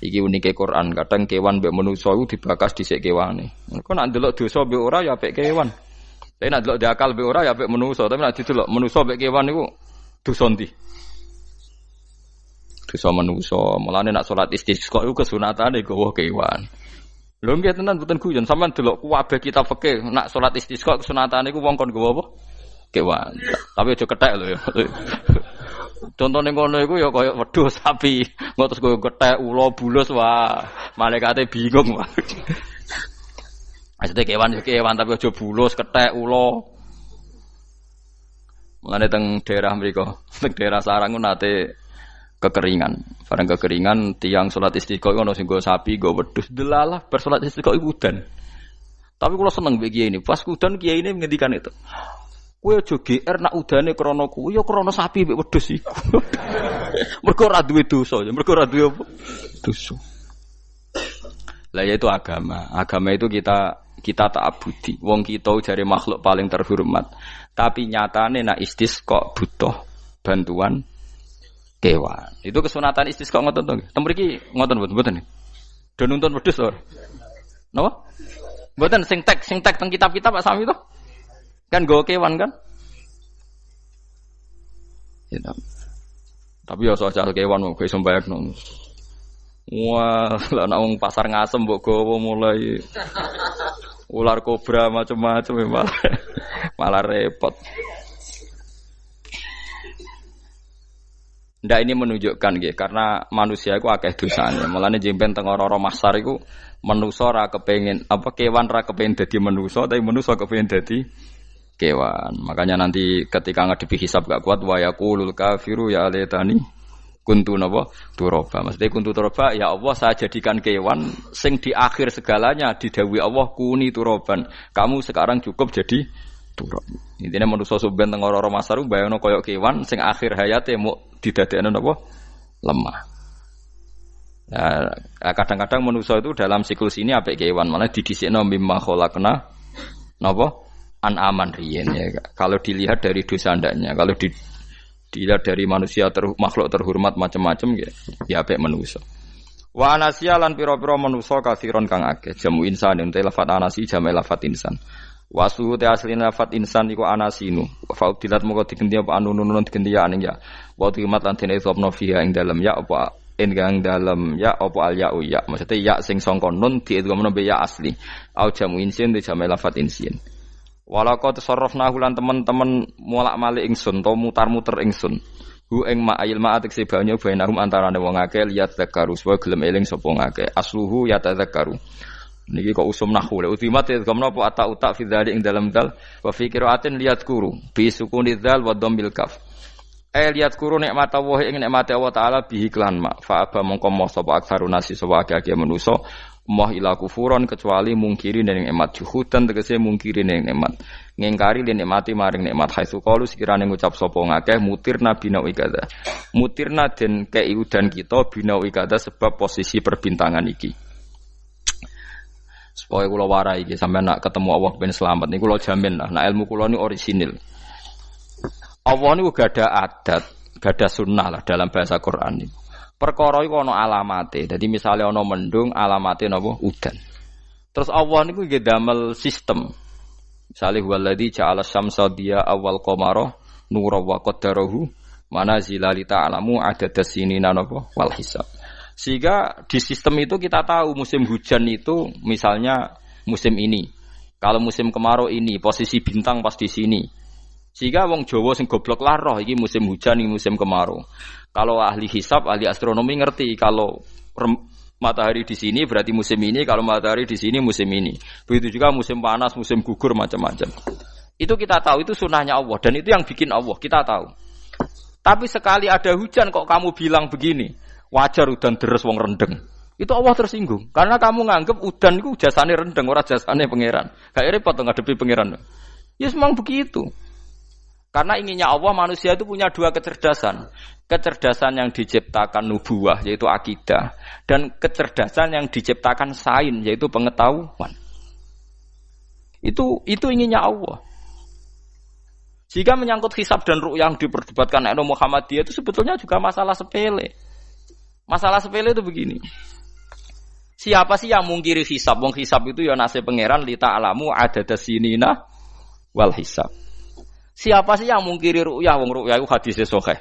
Iki unike Quran, kadang kewan mbek manusa iku dibakas dhisik kewane. Engko nek ndelok dosa mbek ora ya apik kewan. Tapi nek ndelok diakal mbek ora ya apik manusa, tapi nek didelok manusa mbek kewan iku dosa ndi? Dosa manusa. Mulane nek salat istisqa iku kesunatane gawa kewan. Lho nggih tenan mboten guyon, sampean delok kabeh kitab fikih nek salat istisqa kesunatane iku wong kon gawa apa? Kewan. Tapi aja kethek lho ya. Contone ngono iku ya kaya wedhus sapi, engko terus koyo gethek ula bulus wah, malaikate bingung wah. Maksudnya kewan tapi aja bulus, kethek ula. Mulane teng daerah mriku, teng daerah sarang nate kekeringan. Bareng kekeringan tiang salat istisqa ono sing nggo sapi, nggo wedhus. Delalah bar salat istisqa iku udan. Tapi kula seneng mbek kiai ini. Pas udan kiai ini ngendikan itu. Kowe aja GR nak udane krana kuwi ya krana sapi mbek wedhus iku. Mergo ora duwe dosa, mergo ora duwe apa? Dosa. Lah ya itu agama. Agama itu kita ta'abudi. Wong kita jare makhluk paling terhormat. Tapi nyatane nak istisqa butuh bantuan kewan. Itu kesunatan istisqa ngoten to nggih. Tem mriki ngoten mboten nggih. Do nuntun wedhus ora? Napa? Mboten sing tek teng kitab-kitab Pak Sami to. Kan go kewan kan? Ya, tapi ya soal kewan mau iso mbayakno. Wah, lah nek wong pasar ngasem mbok gowo mulai ular kobra macam-macam malah repot. Ndak ini menunjukkan nggih karena manusia iku akeh dosane. Mulane jemben teng ora-ora mahsyar iku manusa ora kepengin apa kewan ora kepengin dadi manusa tapi manusa kepengin dadi kewan. Makanya nanti ketika ngadepi hisab gak kuat wa yaqulul kafiru ya laitani kuntu napa turaba. Maksudnya kuntu turaba ya Allah saya jadikan kewan sing di akhir segalanya didhawuhi Allah kuni turaban. Kamu sekarang cukup jadi turab. Intine manusa sampeyan teng ora-ora masaru bayangno kaya kewan sing akhir hayate mau didadekno napa lemah. Nah, kadang-kadang manusa itu dalam siklus ini apik kewan malah didhisikno mimma khalaqna napa an-aman riyen ya. Kalau dilihat dari dosa ndaknya, kalau dilihat dari manusia makhluk terhormat macam-macam ya apik manusa. Wa anasiya lan pira-pira manusa kathiron kang akeh. Jamu insan ente lafat anasi jamu lafat insan. Wa suhu te asline lafat insan iku anasinu. Fa udilat moko digenti apa anunun digenti ya aning ya. Wa timat lan dene sopno fiha ing dalem ya apa enggang dalem ya apa al ya'u ya. Maksudnya ya sing sangka nun diidghamno be ya asli. Au jamu insin te jamu lafat insin. Walaqad tasarrafna lan teman-teman molak-malik ingsun to mutar-muter ingsun. Hu ing ma'il ma'atik sebanya bainahum antarane wong akeh liyat zakaru supaya gelem eling sapa ngakeh. Asluhu ya tadzakaru. Niki kok usum nahwu le ultimat gamna apa ata fi dzalik ing dalam dal wa fi qiraatin liyat kuru bi sukuni dzal wa dhammil kaf. Liyat kuru nikmat Allah ing nikmat Allah taala bihi klan ma fa aba mongko moh sapa aksarun nasi sapa akeh manusa moh ila kufuron kecuali mungkiri ning nikmat juhudan tegese mungkiri ning nikmat ngingkari len nikmati maring nikmat haitsu qalu sekirane ngucap sapa ngakeh mutirna bina ikada mutirna den kei udan kita bina ikada sebab posisi perbintangan iki supaya kula warai iki sampeyan nak ketemu Allah ben selamat niku kula jamin lah nak ilmu kula ni orisinil Allah niku gada adat gada sunnah lah dalam bahasa Quran niku perkara iku ana alamate. Dadi misale ana mendung alamate napa udan. Terus Allah niku nggih damel sistem. Misale huwallazi ja'ala syamsa diya awal qamara nura wa qaddarahu manazila li ta'lamu adadas sinina napa wal hisab. Sehingga di sistem itu kita tahu musim hujan itu misalnya musim ini. Kalau musim kemarau ini posisi bintang pas di sini. Sehingga wong Jawa sing goblok lah roh iki musim hujan iki musim kemarau. Kalau ahli hisab, ahli astronomi ngerti kalau matahari di sini berarti musim ini, kalau matahari di sini musim ini. Begitu juga musim panas, musim gugur macam-macam. Itu kita tahu, itu sunnahnya Allah dan itu yang bikin Allah, kita tahu. Tapi sekali ada hujan kok kamu bilang begini, wajar udan deres wong rendeng. Itu Allah tersinggung karena kamu nganggep udan itu jasane rendeng, ora jasane pangeran. Gak repot ngadepi pangeran. Ya memang begitu. Karena inginnya Allah manusia itu punya dua kecerdasan. Kecerdasan yang diciptakan nubuwah yaitu akidah dan kecerdasan yang diciptakan sains yaitu pengetahuan. Itu inginnya Allah. Jika menyangkut hisab dan ru'yah yang diperdebatkan oleh Muhammadiyah itu sebetulnya juga masalah sepele. Masalah sepele itu begini. Siapa sih yang mungkiri hisab? Wong hisab itu ya nasib pangeran li ta'lamu adadasinina wal hisab. Siapa sih yang mungkiri ru'yah? Wong ru'yah itu hadisnya sahih.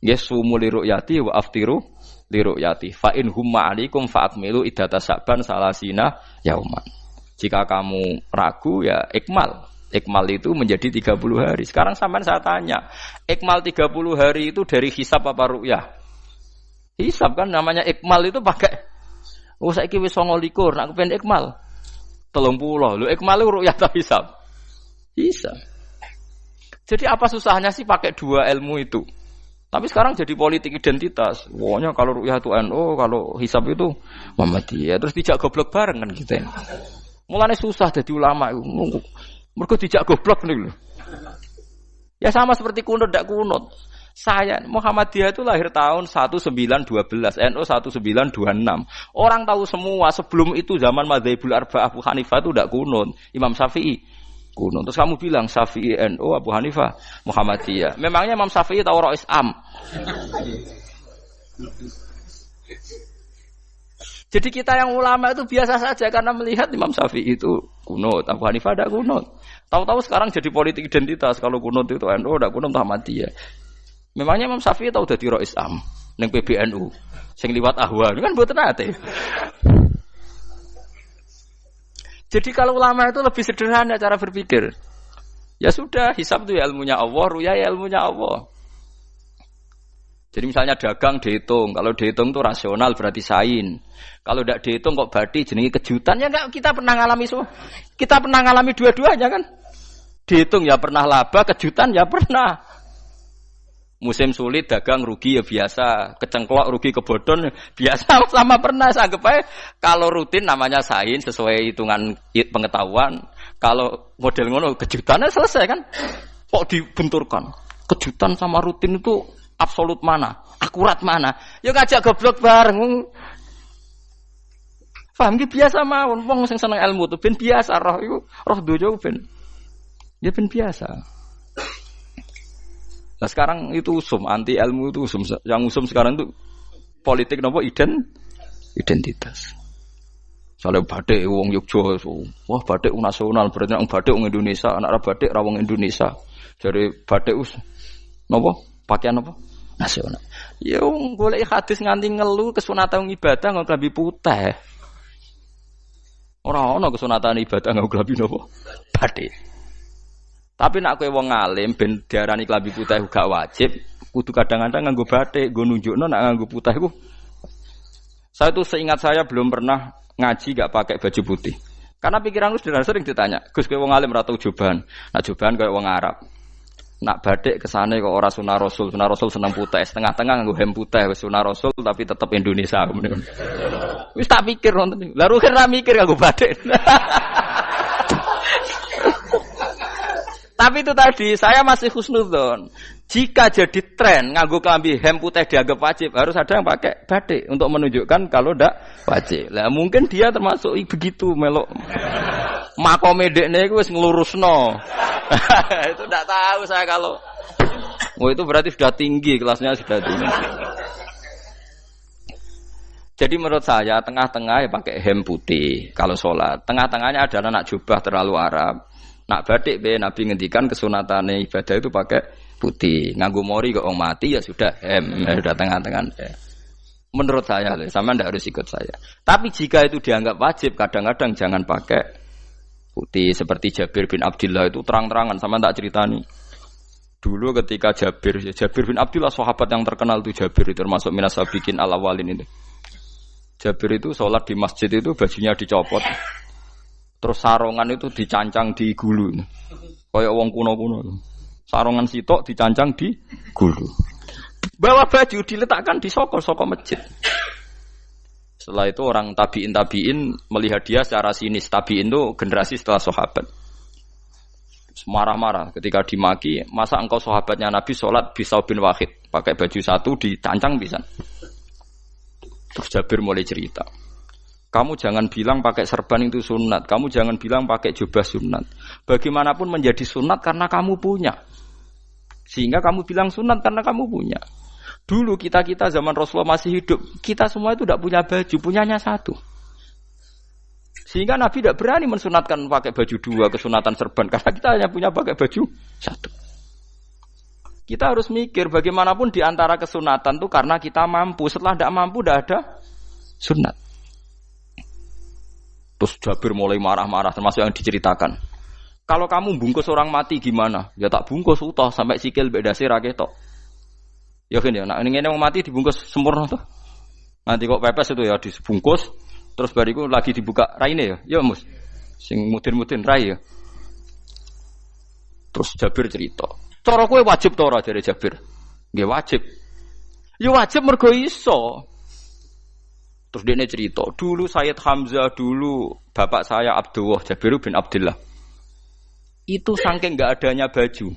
Yasumu li ru'yati wa aftiru li ru'yati. Fa in humma 'alaikum fa akmilu iddata sa'ban salasina yauman. Jika kamu ragu ya ikmal. Ikmal itu menjadi 30 hari. Sekarang sampean saya tanya, ikmal 30 hari itu dari hisab apa ru'yah? Hisab kan namanya ikmal itu pakai saiki wis 29, nak kepen ikmal 30. Lho ikmal itu ru'yah ta hisab? Hisab. Jadi apa susahnya sih pakai dua ilmu itu? Tapi sekarang jadi politik identitas. Pokoknya kalau ru'yah itu NU, kalau hisab itu Muhammadiyah. Terus dijak goblok bareng kan kita. Mulane susah jadi ulama itu. Mergo dijak goblok nih lho. Ya sama seperti kunut ndak kunut. Saya Muhammadiyah itu lahir tahun 1912, NU 1926. Orang tahu semua sebelum itu zaman Madzhabul Arba'ah Abu Hanifah itu ndak kunut. Imam Syafi'i kunut. Terus kamu bilang Syafi'i NU, Abu Hanifah Muhammadiyah. Memangnya Imam Syafi'i tahu Rois Am? Jadi kita yang ulama itu biasa saja karena melihat Imam Syafi'i itu kunut, Abu Hanifah ada kunut. Tahu-tahu sekarang jadi politik identitas kalau kunut itu NU, ada kunut Muhammadiyah. Memangnya Imam Syafi'i tahu dadi Rois Am ning PBNU sing liwat ahwa kan mboten ate. Jadi kalau ulama itu lebih sederhana cara berpikir. Ya sudah, hisab itu ya ilmunya Allah, ruya ya ilmunya Allah. Jadi misalnya dagang dihitung, kalau dihitung itu rasional berarti sain. Kalau tidak dihitung kok berarti jenenge kejutan ya enggak, kita pernah ngalami semua. Kita pernah ngalami dua-duanya kan? Dihitung ya pernah laba, kejutan ya pernah. Musim sulit dagang rugi ya biasa, kecengklok rugi kebodhon biasa sama pernah. Anggap aja kalau rutin namanya sain sesuai hitungan pengetahuan. Kalau model ngono kejutannya selesai kan? Kok dibenturkan? Kejutan sama rutin itu absolut mana? Akurat mana? Ya ngajak goblok bareng. Paham ki biasa mawon wong sing seneng ilmu tuh ben biasa roh iku roh dojo ben. Ya ben biasa. Nah sekarang itu usum, anti ilmu itu usum. Yang usum sekarang itu politik nopo identitas. Soalnya batik wong Yogyakarta, wah batik nasional berarti wong batik wong Indonesia, anak batik ra wong Indonesia. Jadi batik nopo pakaian nopo nasional. Ya wong golek hadis nganti ngelu kesunatan ibadah nggo klambi putih. Ora ono kesunatan ibadah nggo klambi nopo batik. Tapi nak kowe wong alim ben diarani klambi putih gak wajib, kudu kadang-kadang nganggo batik, nggo nunjukno nak nganggo putih iku. Saya tuh seingat saya belum pernah ngaji gak pakai baju putih. Karena pikiranku sering ditanya, "Gus kowe wong alim ora tau joban." Nak joban koyo wong Arab. Nak batik kesane kok ora sunah Rasul. Sunah Rasul seneng putih, setengah-tengah nganggo hem putih wis sunah Rasul tapi tetep Indonesia. Wis tak pikir nonton. Lah rugen ra mikir nganggo batik. Tapi itu tadi, saya masih husnudzon. Jika jadi tren nganggo klambi hem putih dianggap wajib, harus ada yang pakai batik untuk menunjukkan kalau ndak wajib. Lah mungkin dia termasuk begitu melok. Makome dekne iku wis nglurusno. Itu ndak tahu saya kalau. Oh itu berarti sudah tinggi, kelasnya sudah tinggi. Jadi menurut saya tengah-tengah ya pakai hem putih kalau sholat. Tengah-tengahnya adalah nak jubah terlalu Arab. Nak batik be Nabi ngendikan kesunatane ibadah itu pakai putih. Nganggo mori kok wong mati ya sudah hem, ya sudah tengah-tengah. Menurut saya, sama ndak harus ikut saya. Tapi jika itu dianggap wajib, kadang-kadang jangan pakai putih. Seperti Jabir bin Abdullah itu terang-terangan, sama tak ceritani. Dulu ketika Jabir bin Abdullah sahabat yang terkenal itu Jabir itu termasuk minas sabiqin al-awwalin itu. Jabir itu sholat di masjid itu bajunya dicopot. Terus sarongan itu dicancang di gulu. Kayak wong kuno-kuno. Sarongan sitok dicancang di gulu. Bawa baju diletakkan di soko masjid. Setelah itu orang tabiin melihat dia secara sinis. Tabiin itu generasi setelah sahabat. Marah-marah ketika dimaki. Masa engkau sahabatnya Nabi sholat bisau bin wahid. Pakai baju satu dicancang bisa. Terus Jabir mulai cerita. Kamu jangan bilang pakai serban itu sunat. Kamu jangan bilang pakai jubah sunat. Bagaimanapun menjadi sunat karena kamu punya. Sehingga kamu bilang sunat karena kamu punya. Dulu kita zaman Rasulullah masih hidup. Kita semua itu tidak punya baju. Punyanya satu. Sehingga Nabi tidak berani mensunatkan pakai baju dua, kesunatan serban, karena kita hanya punya pakai baju satu. Kita harus mikir bagaimanapun di antara kesunatan itu karena kita mampu. Setelah tidak mampu, tidak ada sunat. Terus Jabir mulai marah-marah, termasuk yang diceritakan. Kalau kamu bungkus orang mati gimana? Ya tak bungkus utuh sampai sikil beda sirah ketok. Ya kan ya, nah ini yang mati dibungkus sempurna tuh. Nanti kok pepes itu ya dibungkus, terus bariku lagi dibuka raine ya. Ya mus, sing mudin-mudin rai ya. Terus Jabir cerita. Cara kowe wajib ta ora jare Jabir? Nggih wajib. Ya wajib mergo iso. Terus dia cerita, dulu Sayyid Hamzah dulu bapak saya Abdullah Jabir bin Abdullah. Itu saking enggak adanya baju.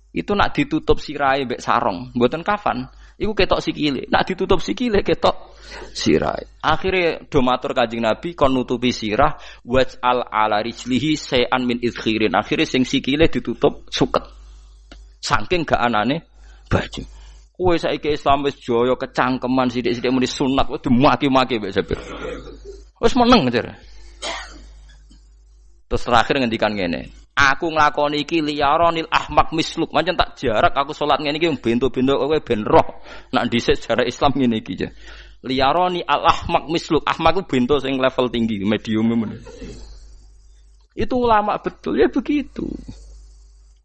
Itu nak ditutup sirahe mbek sarong, mboten kafan. Iku ketok sikile. Nak ditutup sikile ketok sirahe. Akhire do matur Kanjeng Nabi kon nutupi sirah waj'al ala rijlihi sayan min idkhirin. Akhire sing sikile ditutup suket. Saking gak anane baju. Kowe saiki Islam wis jaya kecangkeman sithik-sithik muni sunat wis dimaki-maki mbek Jabir. Wis meneng jar. Terus terakhir ngendikan ngene. Aku nglakoni iki liyaronil ahmak misluk. Pancen tak jarak aku salat ngene iki bento-bento kowe ben roh. Nak dhisik sejarah Islam ngene iki ya. Liyaroni al ahmak misluk. Ahmak ku bento sing level tinggi, medium men. Itu ulama betul ya begitu.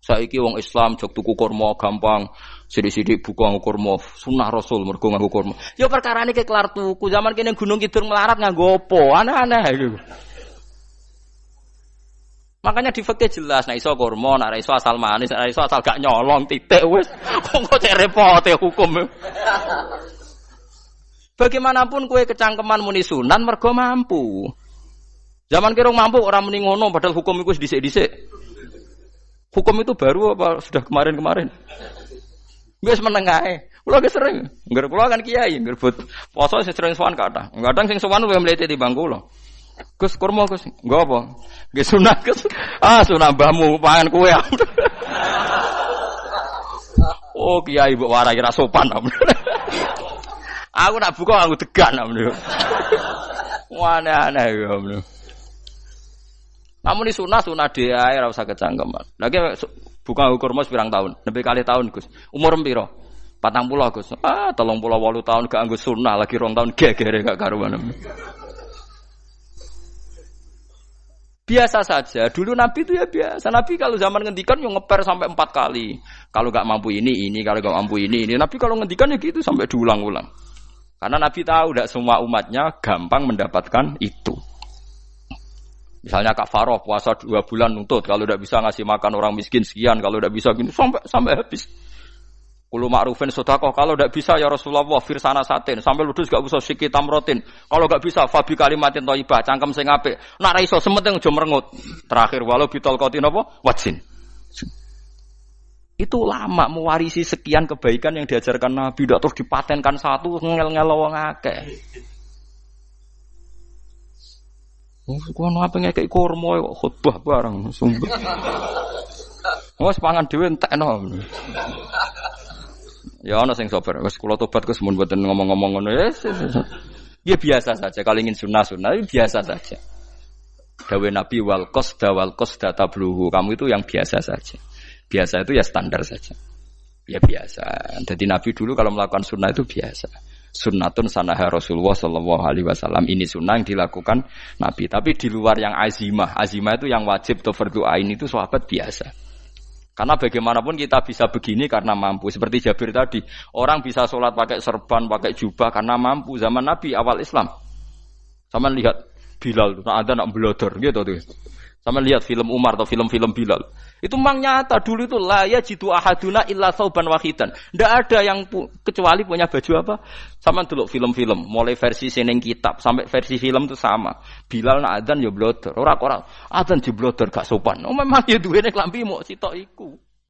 Saiki wong Islam jog tuku kurma gampang, sithik-sithik buka nganggo kurma, sunah Rasul mergo nganggo kurma. Ya perkarane ke kelar tuku, zaman kene Gunung Kidul melarat nganggo apa? Aneh-aneh iku. Makanya di fikih jelas, nek iso kurma, nek iso asal manis, nek iso asal gak nyolong titik wis. Kok cek repote hukum. Bagaimanapun kowe kecangkeman muni sunan mergo mampu. Zaman kira mampu orang muni ngono padahal hukum iku wis dhisik-dhisik. Hukum itu baru apa sudah kemarin-kemarin? Wis meneng ae. Kula ge sering, ngger kula kan kiai, ngger poso sering sowan kathah. Kadang sing sowan luwih mlete timbang kula. Gus kurma Gus, nggo apa? Nggih sunat Gus. Ah sunah mbahmu pangan kowe. Oh kiai mbok warai ra sopan. Aku nak buka aku degan. Aneh-aneh ya. Namun ini sunah dia ora usah kecangkeman. Lagi buka kurma pirang tahun, lebih kali tahun Gus. Umur piro? 40 Gus. 38 tahun gak anggo sunah lagi 2 tahun gegere gak karuan. Biasa saja. Dulu Nabi itu ya biasa. Nabi kalau zaman ngendikan yang ngeper sampai 4 kali. Kalau gak mampu ini, kalau gak mampu ini. Nabi kalau ngendikan ya gitu sampai diulang-ulang. Karena Nabi tahu tidak semua umatnya gampang mendapatkan itu. Misalnya kafaroh puasa 2 bulan nuntut, kalau tidak bisa ngasih makan orang miskin sekian, kalau tidak bisa gini sampai habis. Kulo ma'rufin sedekah, kalau tidak bisa ya Rasulullah firsana satin, sampai ludus gak usah sikit tamrotin. Kalau gak bisa fabi kalimatin thayyibah, cangkem sing apik. Nak ra iso sementing aja merengut. Terakhir walau bitol qatin apa? Wajin. Itu lama mewarisi sekian kebaikan yang diajarkan Nabi, tidak terus dipatenkan satu ngel-ngel wong akeh. Kono apa ngekek kurma kok khutbah bareng sumpah. Wes pangan dhewe entekno. Ya ana sing sabar. Wes kula tobat Gus mun mboten ngomong-ngomong ngono. Ya biasa saja kalau ingin sunah-sunah biasa saja. Dawe Nabi wal qasda tabluhu. Kamu itu yang biasa saja. Biasa itu ya standar saja. Ya biasa. Jadi Nabi dulu kalau melakukan sunnah itu biasa. Sunnatun sanaha Rasulullah sallallahu alaihi wasallam. Ini sunnah yang dilakukan Nabi. Tapi di luar yang azimah. Azimah itu yang wajib atau fardhu ain itu sahabat biasa. Karena bagaimanapun kita bisa begini karena mampu. Seperti Jabir tadi, orang bisa sholat pakai serban, pakai jubah karena mampu. Zaman Nabi awal Islam. Sama lihat Bilal, ada nak belodor gitu tuh. Sama lihat film Umar atau film-film Bilal. Itu memang nyata dulu itu la yajidu ahaduna illa thawban wahidan. Enggak ada yang kecuali punya baju apa? Sama dulu film-film, mulai versi seneng kitab sampai versi film itu sama. Bilal nak adzan ya blodor. Ora adzan di blodor gak sopan. Oh memang ya duwene klambi mok sitok iku.